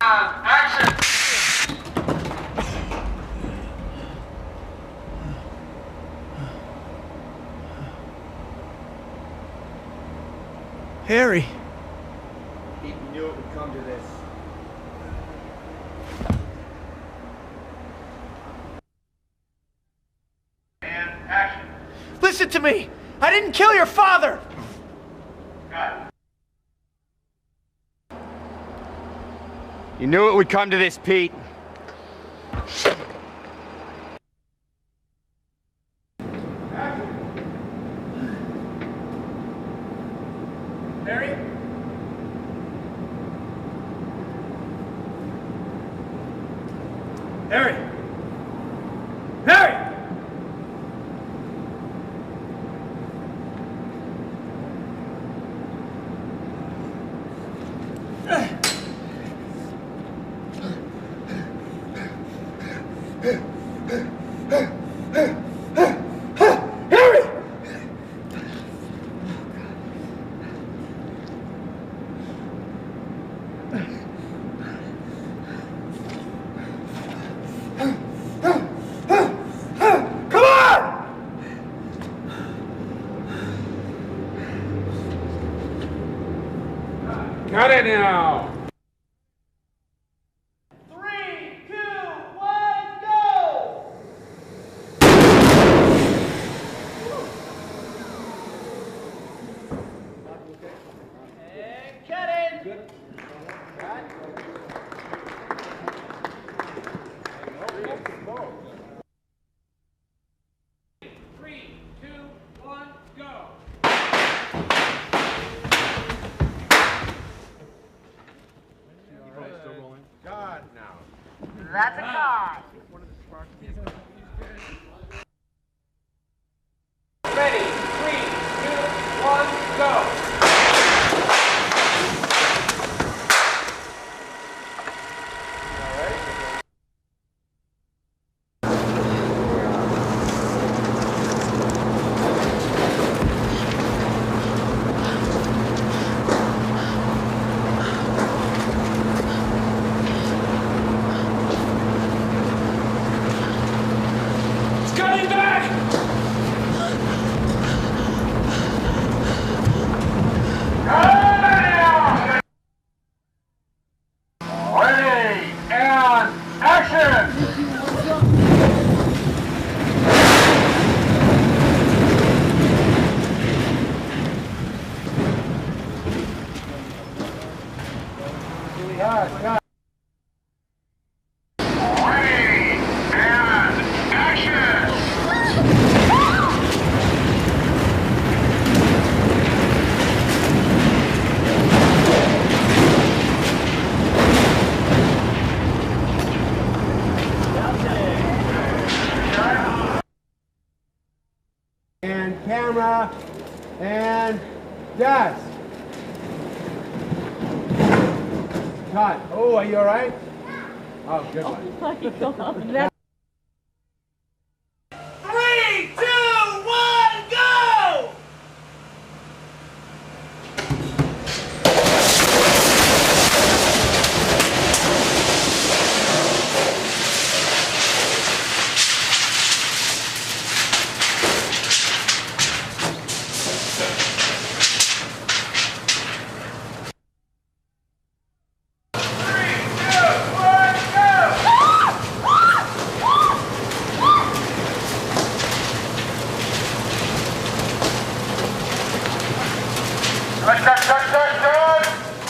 Action! Harry. He knew it would come to this. And action. Listen to me. I didn't kill your father. Cut. You knew it would come to this, Pete. Harry? Harry! Harry! Harry! Come on! Cut it now! 3, 2, 1, go! And cut it! Good. God, now. That's a car. Ready? 3, 2, 1, go! It's coming back! Ready and action! Ready and action! And camera. And yes. Cut. Oh, are you all right? Oh, good one. Oh my God. 3, 2, 1, go!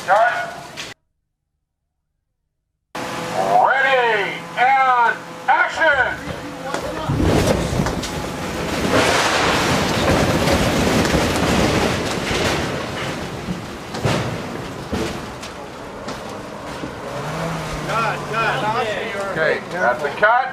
Cut. Ready and action! Okay, that's a cut.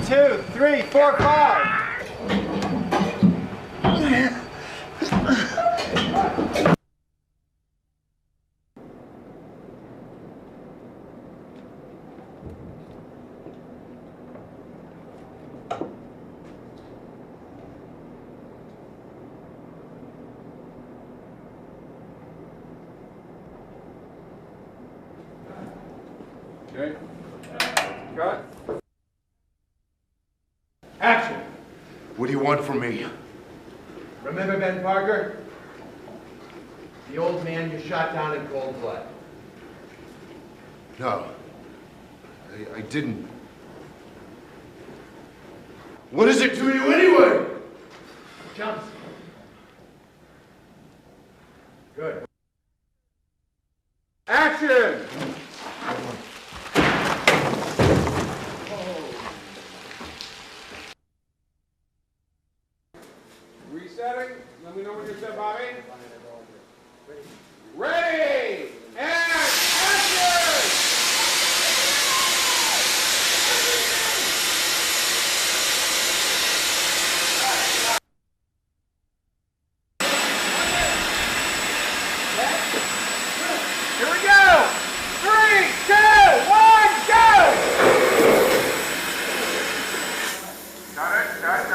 2, 3, 4, 5. Okay. Cut. Action! What do you want from me? Remember Ben Parker? The old man you shot down in cold blood. No. I didn't. What does it do you anyway? Jumps. Good. Action! Resetting. Let me know when you're set, Bobby. Ready and action! Here we go! 3, 2, 1, go! Got it, got it.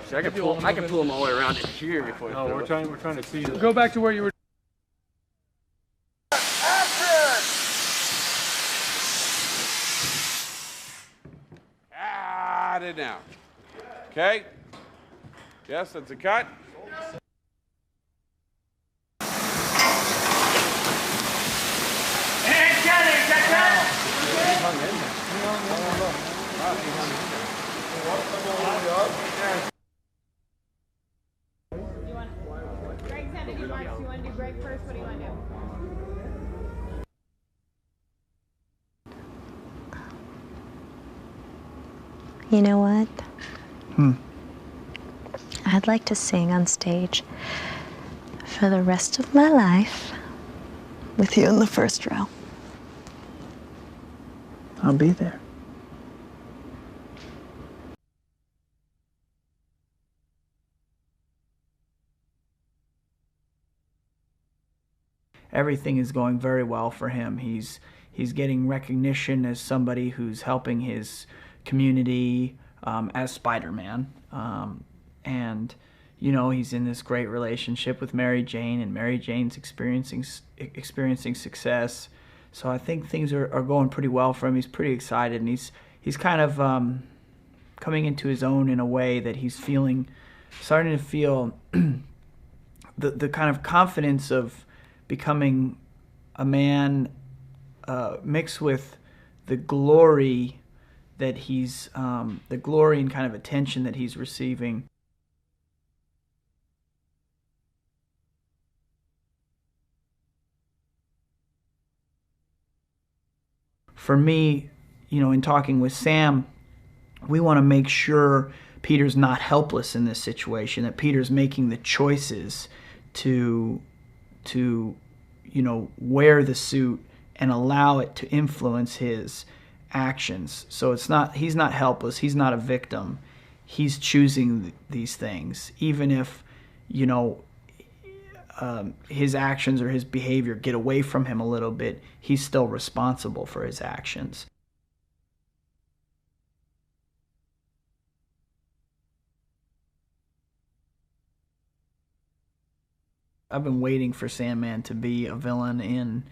See, I can pull them all the way around to here before. No, we're trying to see this. Go back to where you were. Got it now. Okay. Yes, that's a cut. And cut it, You want Greg said that he wants. You want to do Greg first? What do you want to do? You know what? I'd like to sing on stage for the rest of my life with you in the first row. I'll be there. Everything is going very well for him. He's getting recognition as somebody who's helping his community as Spider-Man. And, you know, he's in this great relationship with Mary Jane, and Mary Jane's experiencing success. So I think things are going pretty well for him. He's pretty excited, and he's kind of coming into his own in a way that he's starting to feel the kind of confidence of becoming a man mixed with the glory that the glory and kind of attention that he's receiving. For me, you know, in talking with Sam, we want to make sure Peter's not helpless in this situation, that Peter's making the choices to you know, wear the suit and allow it to influence his actions. So he's not helpless, he's not a victim. He's choosing these things, even if, you know, his actions or his behavior get away from him a little bit, he's still responsible for his actions. I've been waiting for Sandman to be a villain in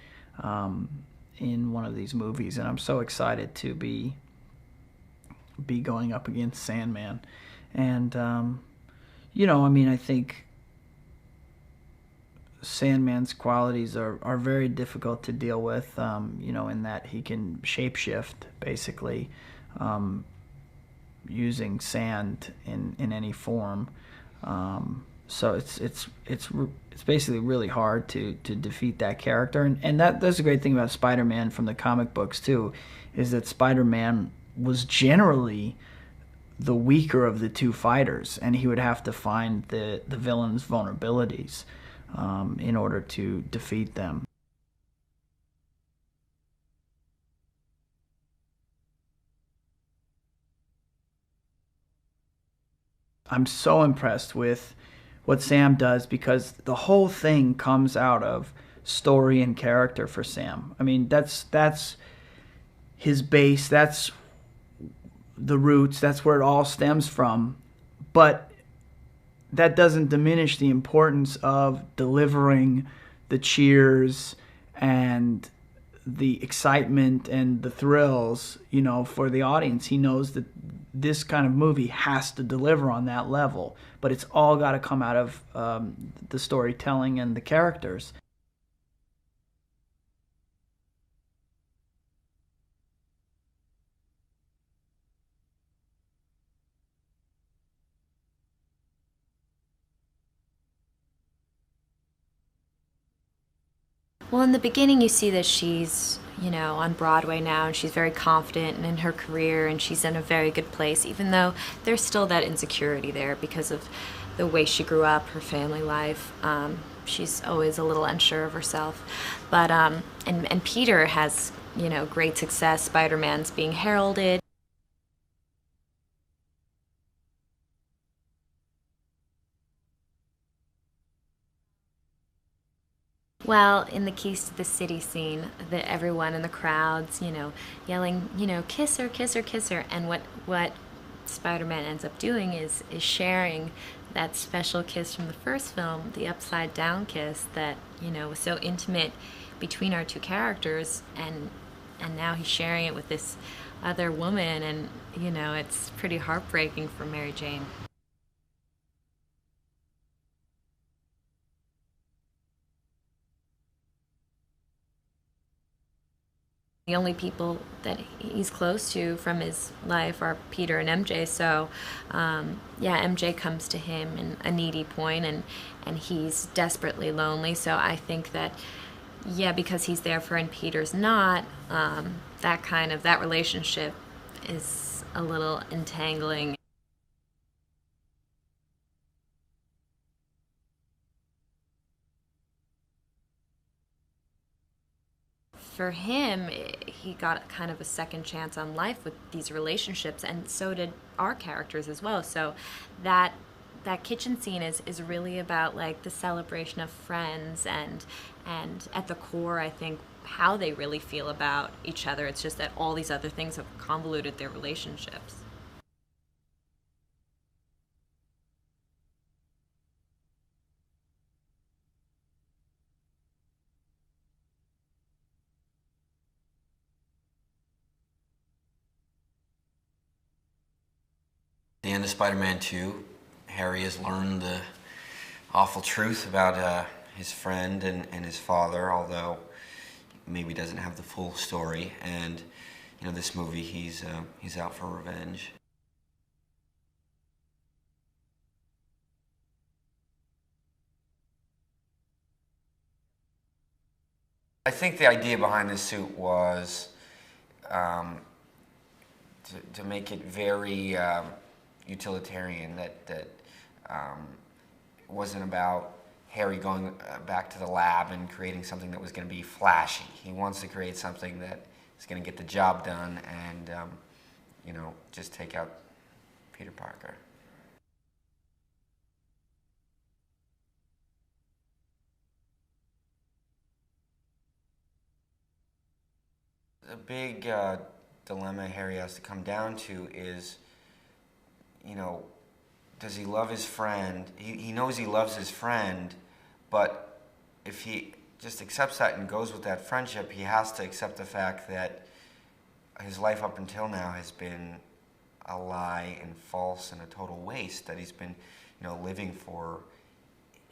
one of these movies, and I'm so excited to be going up against Sandman. And you know, I mean, I think Sandman's qualities are very difficult to deal with, you know, in that he can shapeshift, basically, using sand in any form. So it's basically really hard to defeat that character, and that's a great thing about Spider-Man from the comic books too, is that Spider-Man was generally the weaker of the two fighters, and he would have to find the villain's vulnerabilities in order to defeat them. I'm so impressed with what Sam does, because the whole thing comes out of story and character for Sam. I mean, that's his base, that's the roots, that's where it all stems from. But that doesn't diminish the importance of delivering the cheers and the excitement and the thrills, you know, for the audience. He knows that this kind of movie has to deliver on that level, but it's all got to come out of the storytelling and the characters. Well, in the beginning you see that she's, you know, on Broadway now, and she's very confident in her career, and she's in a very good place, even though there's still that insecurity there because of the way she grew up, her family life. She's always a little unsure of herself. But, and Peter has, you know, great success. Spider-Man's being heralded. Well, in the Keys to the City scene, that everyone in the crowds, you know, yelling, you know, kiss her, kiss her, kiss her. And what Spider-Man ends up doing is sharing that special kiss from the first film, the upside down kiss that, you know, was so intimate between our two characters, and now he's sharing it with this other woman, and, you know, it's pretty heartbreaking for Mary Jane. The only people that he's close to from his life are Peter and MJ, so yeah, MJ comes to him in a needy point, and he's desperately lonely, so I think that, yeah, because he's there for her and Peter's not, that relationship is a little entangling. For him, he got kind of a second chance on life with these relationships, and so did our characters as well. So that kitchen scene is really about like the celebration of friends, and at the core, I think, how they really feel about each other. It's just that all these other things have convoluted their relationships. At the end of Spider-Man 2, Harry has learned the awful truth about his friend and his father, although maybe doesn't have the full story. And, you know, this movie, he's out for revenge. I think the idea behind this suit was to make it very utilitarian, that it wasn't about Harry going back to the lab and creating something that was going to be flashy. He wants to create something that is going to get the job done and, you know, just take out Peter Parker. The big dilemma Harry has to come down to is, you know, does he love his friend? He knows he loves his friend, but if he just accepts that and goes with that friendship, he has to accept the fact that his life up until now has been a lie and false and a total waste, that he's been, you know, living for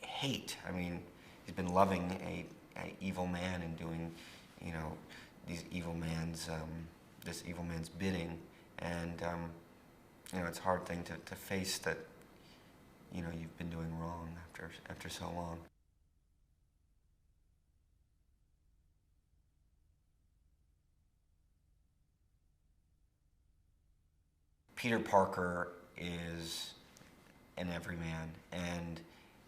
hate. I mean, he's been loving a evil man and doing, you know, this evil man's bidding, and you know, it's a hard thing to face that, you know, you've been doing wrong after so long. Peter Parker is an everyman, and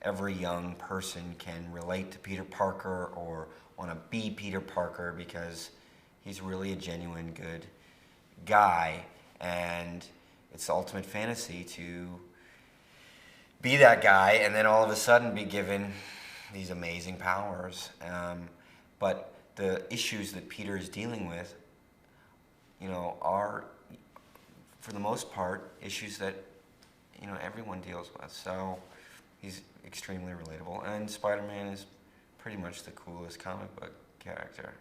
every young person can relate to Peter Parker or want to be Peter Parker because he's really a genuine good guy, and it's the ultimate fantasy to be that guy and then all of a sudden be given these amazing powers. But the issues that Peter is dealing with, you know, are, for the most part, issues that, you know, everyone deals with. So he's extremely relatable. And Spider-Man is pretty much the coolest comic book character.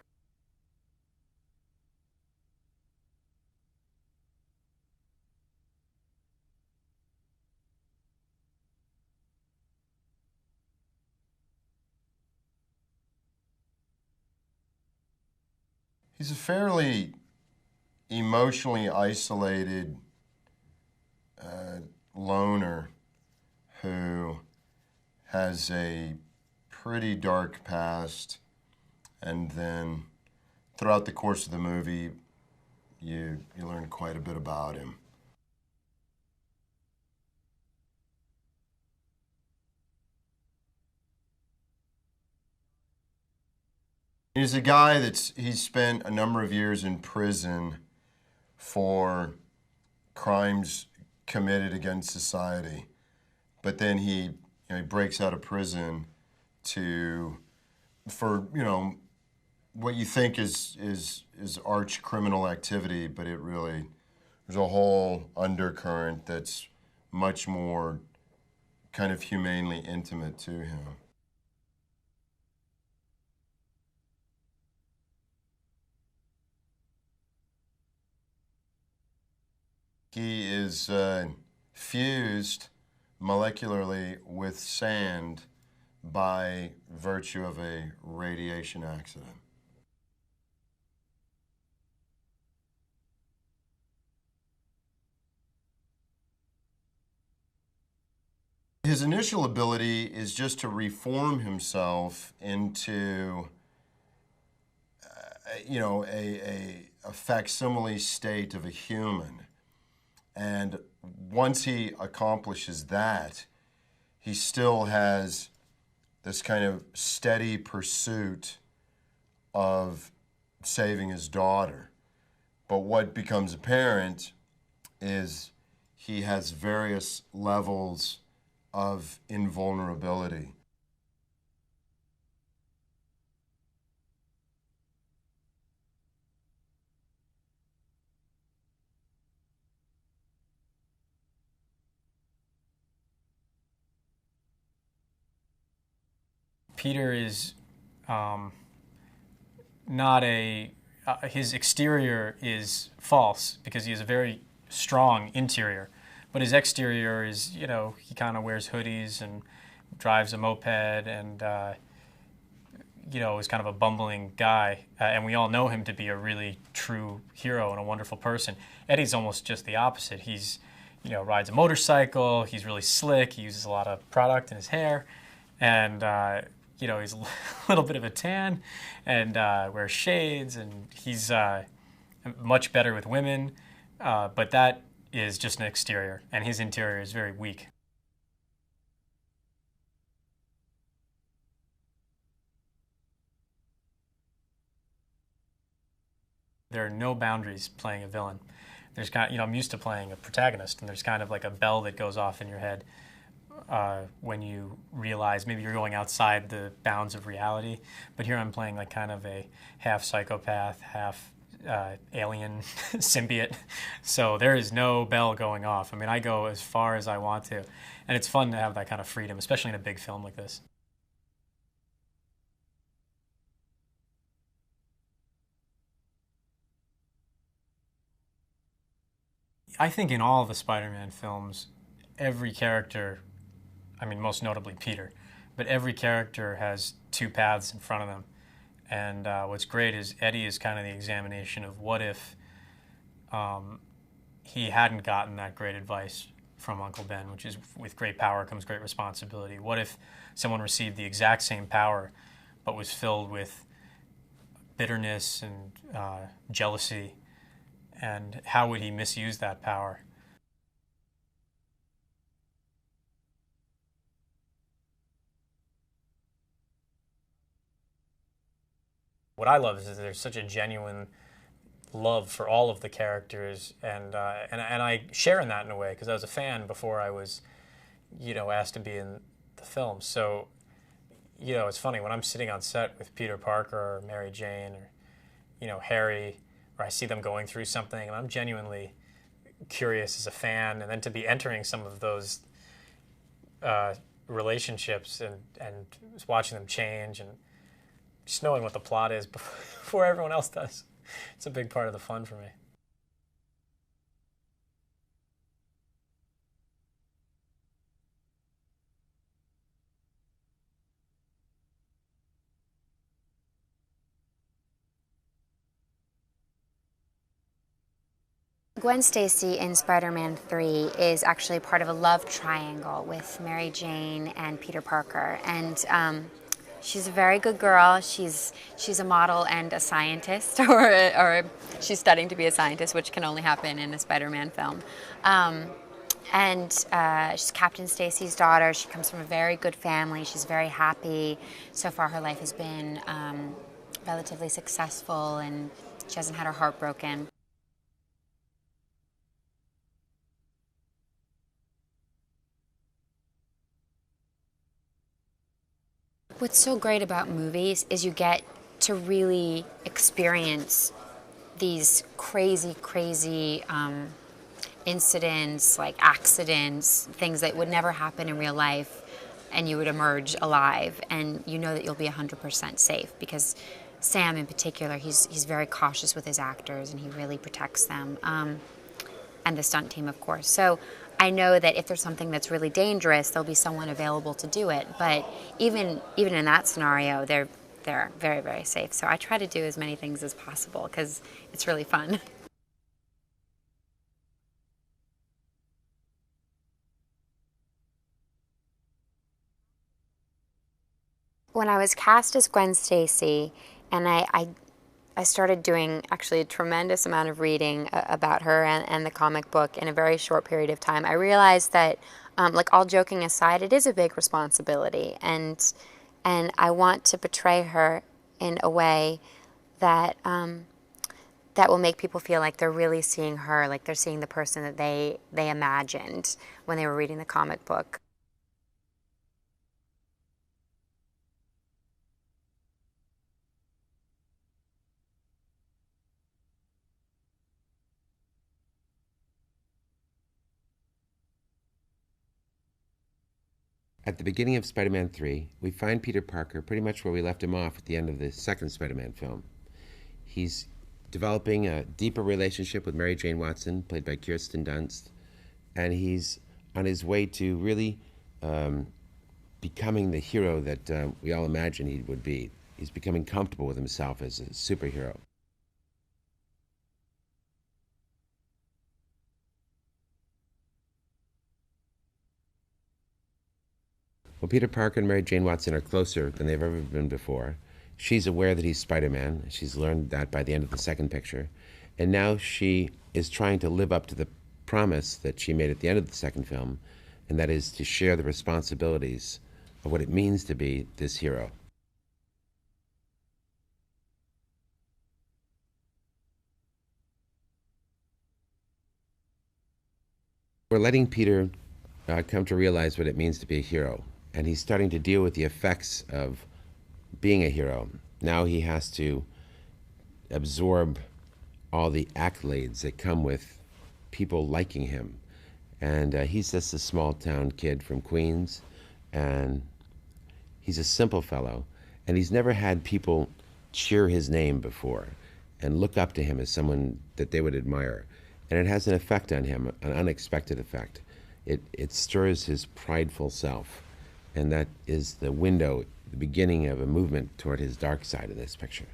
He's a fairly emotionally isolated loner who has a pretty dark past, and then throughout the course of the movie, you learn quite a bit about him. He's a guy he's spent a number of years in prison for crimes committed against society, but then he breaks out of prison for what you think is arch criminal activity, but there's a whole undercurrent that's much more kind of humanely intimate to him. He is fused molecularly with sand by virtue of a radiation accident. His initial ability is just to reform himself into a facsimile state of a human. And once he accomplishes that, he still has this kind of steady pursuit of saving his daughter. But what becomes apparent is he has various levels of invulnerability. Peter is his exterior is false because he has a very strong interior, but his exterior is, he kind of wears hoodies and drives a moped and, is kind of a bumbling guy. And we all know him to be a really true hero and a wonderful person. Eddie's almost just the opposite. He's, rides a motorcycle, he's really slick, he uses a lot of product in his hair, and, he's a little bit of a tan and wears shades, and he's much better with women, but that is just an exterior, and his interior is very weak. There are no boundaries playing a villain. There's I'm used to playing a protagonist, and there's kind of like a bell that goes off in your head when you realize maybe you're going outside the bounds of reality. But here I'm playing like kind of a half psychopath, half alien symbiote. So there is no bell going off. I mean, I go as far as I want to. And it's fun to have that kind of freedom, especially in a big film like this. I think in all of the Spider-Man films, every character, I mean, most notably Peter, but every character has two paths in front of them. And what's great is Eddie is kind of the examination of what if he hadn't gotten that great advice from Uncle Ben, which is with great power comes great responsibility. What if someone received the exact same power but was filled with bitterness and jealousy, and how would he misuse that power? What I love is that there's such a genuine love for all of the characters, and I share in that in a way, because I was a fan before I was, asked to be in the film. So, it's funny when I'm sitting on set with Peter Parker or Mary Jane or, Harry, or I see them going through something, and I'm genuinely curious as a fan, and then to be entering some of those relationships and watching them change and just knowing what the plot is before everyone else does. It's a big part of the fun for me. Gwen Stacy in Spider-Man 3 is actually part of a love triangle with Mary Jane and Peter Parker. And she's a very good girl. She's a model and a scientist, or she's studying to be a scientist, which can only happen in a Spider-Man film. She's Captain Stacy's daughter. She comes from a very good family. She's very happy. So far her life has been relatively successful, and she hasn't had her heart broken. What's so great about movies is you get to really experience these crazy, crazy incidents, like accidents, things that would never happen in real life, and you would emerge alive, and you know that you'll be 100% safe, because Sam in particular, he's very cautious with his actors, and he really protects them, and the stunt team, of course. So I know that if there's something that's really dangerous, there'll be someone available to do it. But even in that scenario, they're very, very safe. So I try to do as many things as possible because it's really fun. When I was cast as Gwen Stacy, and I started doing actually a tremendous amount of reading about her and the comic book in a very short period of time, I realized that, like, all joking aside, it is a big responsibility, and I want to portray her in a way that that will make people feel like they're really seeing her, like they're seeing the person that they imagined when they were reading the comic book. At the beginning of Spider-Man 3, we find Peter Parker pretty much where we left him off at the end of the second Spider-Man film. He's developing a deeper relationship with Mary Jane Watson, played by Kirsten Dunst, and he's on his way to really becoming the hero that we all imagined he would be. He's becoming comfortable with himself as a superhero. Well, Peter Parker and Mary Jane Watson are closer than they've ever been before. She's aware that he's Spider-Man. She's learned that by the end of the second picture. And now she is trying to live up to the promise that she made at the end of the second film, and that is to share the responsibilities of what it means to be this hero. We're letting Peter come to realize what it means to be a hero. And he's starting to deal with the effects of being a hero. Now he has to absorb all the accolades that come with people liking him. And he's just a small-town kid from Queens, and he's a simple fellow, and he's never had people cheer his name before and look up to him as someone that they would admire. And it has an effect on him, an unexpected effect. It stirs his prideful self. And that is the window, the beginning of a movement toward his dark side of this picture.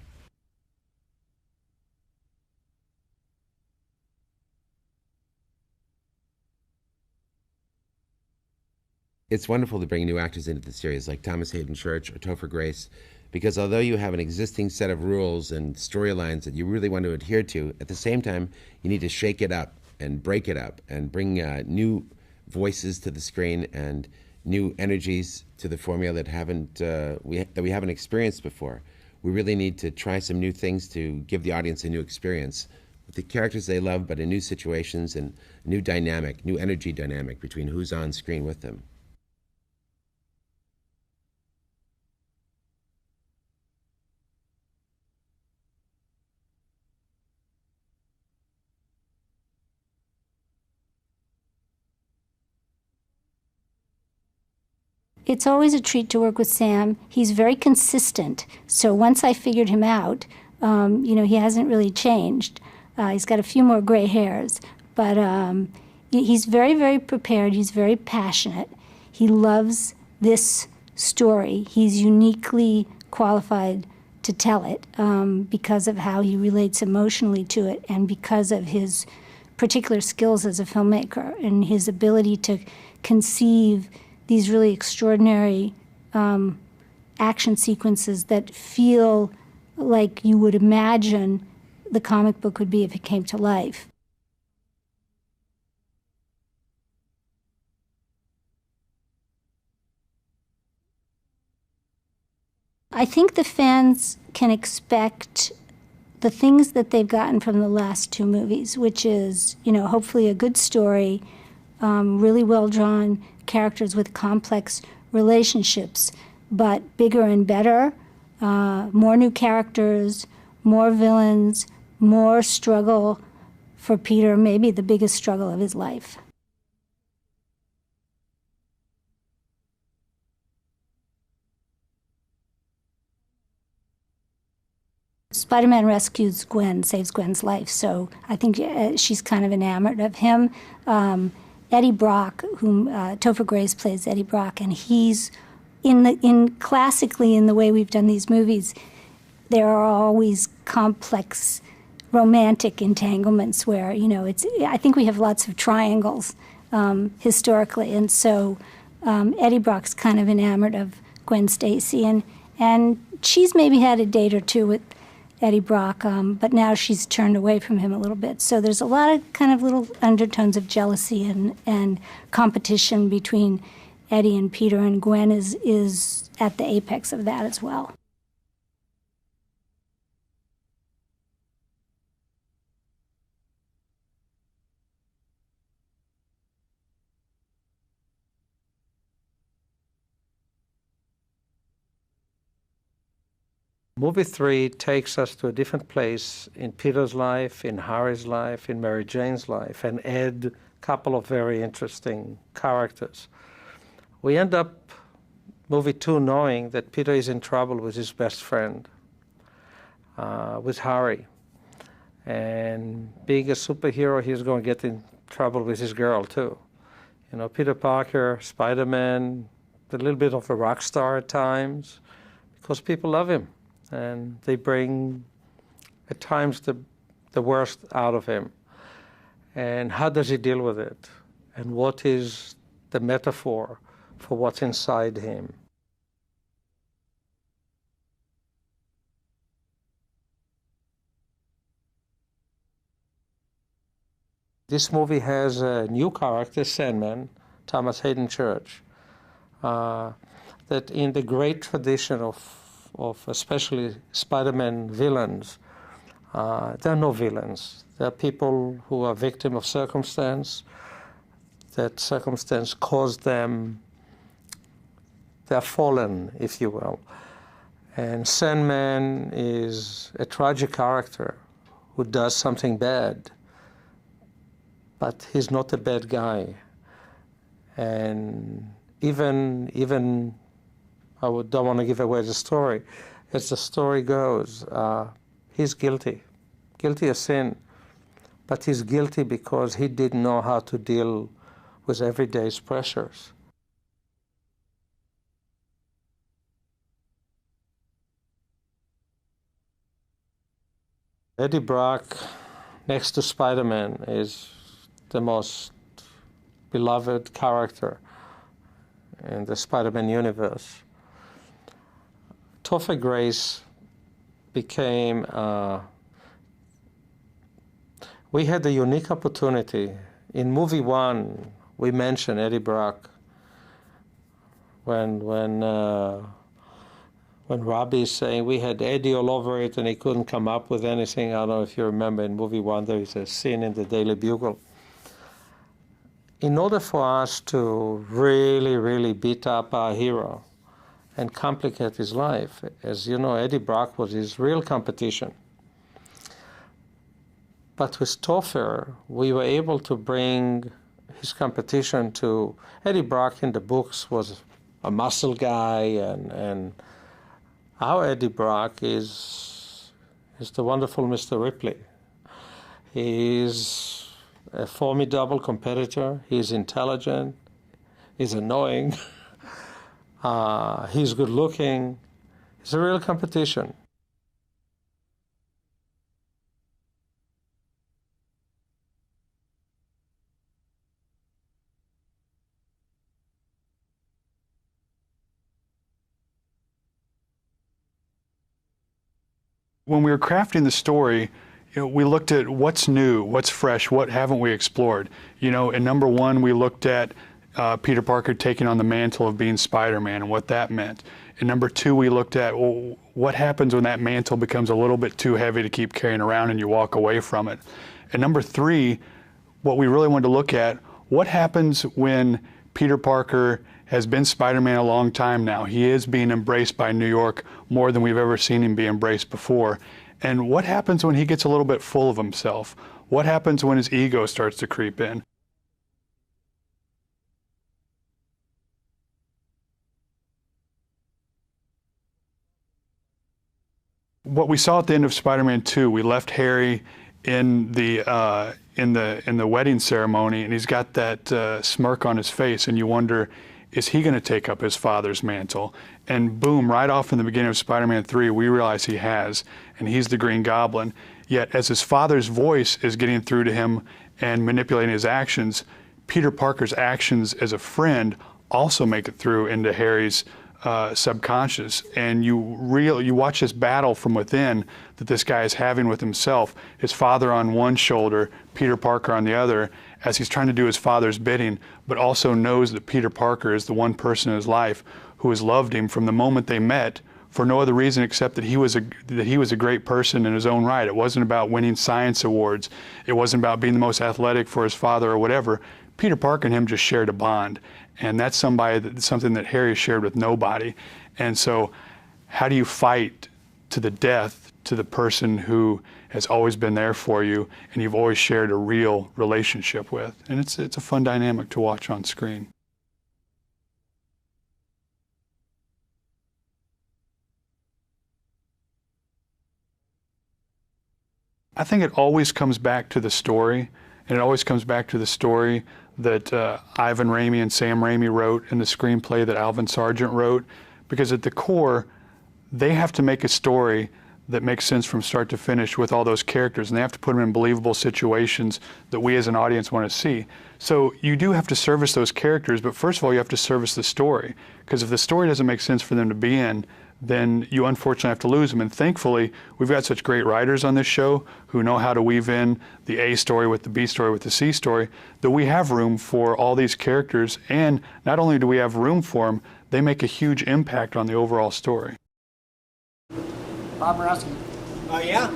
It's wonderful to bring new actors into the series like Thomas Hayden Church or Topher Grace, because although you have an existing set of rules and storylines that you really want to adhere to, at the same time, you need to shake it up and break it up and bring new voices to the screen and new energies to the formula that we haven't experienced before. We really need to try some new things to give the audience a new experience with the characters they love, but in new situations and a new dynamic, new energy dynamic between who's on screen with them. it's always a treat to work with Sam. He's very consistent. So once I figured him out, you know, he hasn't really changed. He's got a few more gray hairs, but he's very, very prepared. He's very passionate. He loves this story. He's uniquely qualified to tell it because of how he relates emotionally to it and because of his particular skills as a filmmaker and his ability to conceive these really extraordinary action sequences that feel like you would imagine the comic book would be if it came to life. I think the fans can expect the things that they've gotten from the last two movies, which is, you know, hopefully a good story, really well-drawn characters with complex relationships, but bigger and better, more new characters, more villains, more struggle for Peter, maybe the biggest struggle of his life. Spider-Man rescues Gwen, saves Gwen's life, so I think she's kind of enamored of him. Eddie Brock, whom Topher Grace plays Eddie Brock, and he's classically in the way we've done these movies, there are always complex romantic entanglements where, you know, I think we have lots of triangles historically, and so Eddie Brock's kind of enamored of Gwen Stacy, and she's maybe had a date or two with Eddie Brock, but now she's turned away from him a little bit. So there's a lot of kind of little undertones of jealousy and competition between Eddie and Peter, and Gwen is at the apex of that as well. Movie 3 takes us to a different place in Peter's life, in Harry's life, in Mary Jane's life, and add a couple of very interesting characters. We end up, movie 2, knowing that Peter is in trouble with his best friend, with Harry. And being a superhero, he's going to get in trouble with his girl, too. You know, Peter Parker, Spider-Man, a little bit of a rock star at times, because people love him. And they bring, at times, the worst out of him. And how does he deal with it? And what is the metaphor for what's inside him? This movie has a new character, Sandman, Thomas Hayden Church, that in the great tradition of especially Spider-Man villains, there are no villains. There are people who are victim of circumstance. That circumstance caused them, they're fallen, if you will. And Sandman is a tragic character who does something bad, but he's not a bad guy. And even I don't want to give away the story. As the story goes, he's guilty of sin, but he's guilty because he didn't know how to deal with everyday's pressures. Eddie Brock, next to Spider-Man, is the most beloved character in the Spider-Man universe. Topher Grace became, we had a unique opportunity. In movie 1, we mentioned Eddie Brock when Robbie is saying we had Eddie all over it and he couldn't come up with anything. I don't know if you remember in movie 1 there is a scene in the Daily Bugle. In order for us to really, really beat up our hero and complicate his life, as you know, Eddie Brock was his real competition. But with Topher, we were able to bring his competition to Eddie Brock in the books was a muscle guy, and our Eddie Brock is the wonderful Mr. Ripley. He's a formidable competitor. He's intelligent. He's annoying. He's good looking. It's a real competition. When we were crafting the story, we looked at what's new, what's fresh, what haven't we explored. In number one, we looked at Peter Parker taking on the mantle of being Spider-Man and what that meant. In number two, we looked at what happens when that mantle becomes a little bit too heavy to keep carrying around and you walk away from it. And number three, what we really wanted to look at, what happens when Peter Parker has been Spider-Man a long time now. He is being embraced by New York more than we've ever seen him be embraced before. And what happens when he gets a little bit full of himself? What happens when his ego starts to creep in? What we saw at the end of Spider-Man 2, we left Harry in the wedding ceremony, and he's got that smirk on his face, and you wonder, is he going to take up his father's mantle? And boom, right off in the beginning of Spider-Man 3, we realize he has, and he's the Green Goblin. Yet as his father's voice is getting through to him and manipulating his actions, Peter Parker's actions as a friend also make it through into Harry's subconscious. And you watch this battle from within that this guy is having with himself, his father on one shoulder, Peter Parker on the other, as he's trying to do his father's bidding, but also knows that Peter Parker is the one person in his life who has loved him from the moment they met for no other reason except that he was a great person in his own right. It wasn't about winning science awards. It wasn't about being the most athletic for his father or whatever. Peter Parker and him just shared a bond. And that's something that Harry shared with nobody. And so how do you fight to the death to the person who has always been there for you and you've always shared a real relationship with? And it's a fun dynamic to watch on screen. I think it always comes back to the story, and it always comes back to the story that Ivan Raimi and Sam Raimi wrote and the screenplay that Alvin Sargent wrote, because at the core, they have to make a story that makes sense from start to finish with all those characters, and they have to put them in believable situations that we as an audience want to see. So you do have to service those characters, but first of all, you have to service the story, because if the story doesn't make sense for them to be in, then you unfortunately have to lose them. And thankfully, we've got such great writers on this show who know how to weave in the A story with the B story with the C story, that we have room for all these characters. And not only do we have room for them, they make a huge impact on the overall story. Bob Moreski. Oh, yeah?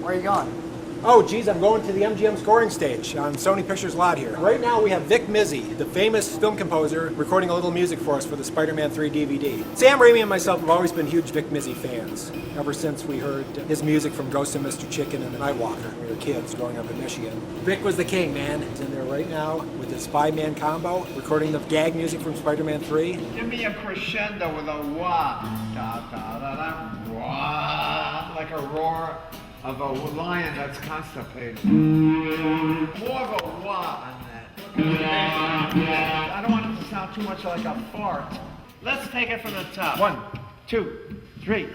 Where are you going? Oh, geez, I'm going to the MGM scoring stage on Sony Pictures lot here. Right now we have Vic Mizzy, the famous film composer, recording a little music for us for the Spider-Man 3 DVD. Sam Raimi and myself have always been huge Vic Mizzy fans, ever since we heard his music from Ghost and Mr. Chicken and The Nightwalker when we were kids growing up in Michigan. Vic was the king, man. He's in there right now with his five-man combo, recording the gag music from Spider-Man 3. Give me a crescendo with a wah, da da da da, wah, like a roar of a lion that's constipated. More of a wah on that. I don't want it to sound too much like a fart. Let's take it from the top. 1, 2, 3.